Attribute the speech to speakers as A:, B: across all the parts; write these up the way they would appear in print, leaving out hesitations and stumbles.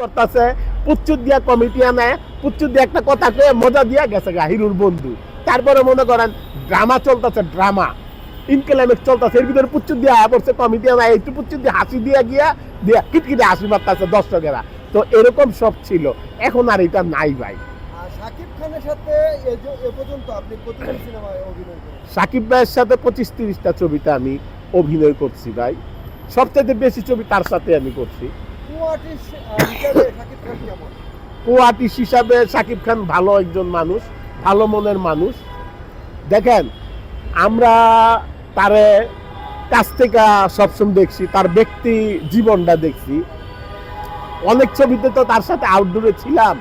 A: করতেছে পুচ্চু দিয়া কমিটি আনে, পুচ্চু দিয়ে একটা কথা কয়ে মজা দিয়া গেছে গা হিরুর বন্ধু। তারপরে মনে করেন ড্রামা চলতেছে, ড্রামা ইনক্লাইমেক্স চলতেছে, এর ভিতরে পুচ্চু দিয়ে পড়ছে কমিটি আনা, একটু পুচ্চু দিয়ে হাসি দিয়া গিয়া দিয়া কিটকিটে হাসি মারতেছে দর্শকেরা। তো এরকম সব ছিল, এখন আর এটা নাই ভাই।
B: শাকিব খানের সাথে এ পর্যন্ত আপনি কতটি সিনেমায় অভিনয় করেছেন?
A: সাকিব ভাইয়ের সাথে 25-30টা ছবিতে আমি অভিনয় করছি ভাই, সবচেয়ে বেশি ছবি তার সাথে আমি করছি। কো আর্টিস্ট হিসাবে শাকিব খান ভালো একজন মানুষ, ভালো মনের মানুষ। দেখেন আমরা তারে কাছ থেকে সবসময় দেখছি, তার ব্যক্তি জীবনটা দেখছি। অনেক ছবিতে তো তার সাথে আউটডোরে ছিলাম।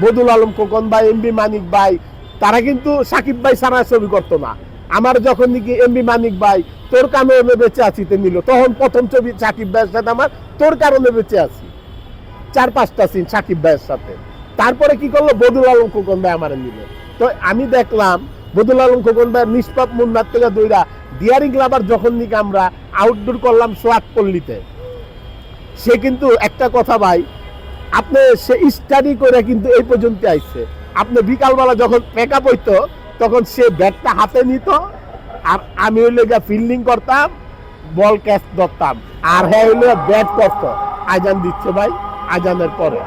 A: বদুল আলম খোকন ভাই, এমবি মানিক ভাই, তারা কিন্তু সাকিব ভাই ছাড়া ছবি করতো না। আমার যখন নাকি এমবি মানিক ভাই তোর কারণে বেঁচে আছিতে নিল, তখন প্রথম ছবি সাকিব ভাইয়ের সাথে আমার তোর কারণে বেঁচে আছি, 4-5টা সিন সাকিব ভাইয়ের সাথে। তারপরে কি করলো, বদুল আলম খোকন ভাই আমার নিল। তো আমি দেখলাম বদুল আলম খোকন ভাই নিষ্পাপ মুন্নার থেকে দইরা ডিয়ারিং লাভার যখন নাকি আমরা আউটডোর করলাম সোয়াট পল্লীতে, সে কিন্তু একটা কথা ভাই, আপনি সে স্টাডি করে কিন্তু এই পর্যন্ত আইছে। আপনি বিকালবেলা যখন মেকআপ হইতো তখন সে ব্যাটটা হাতে নিত, আর আমি হইলে গিয়ে ফিল্ডিং করতাম, বল ক্যাচ ধরতাম, আর হ্যাঁ হইলে ব্যাট করতো। আজান দিচ্ছে ভাই, আজানের পরে।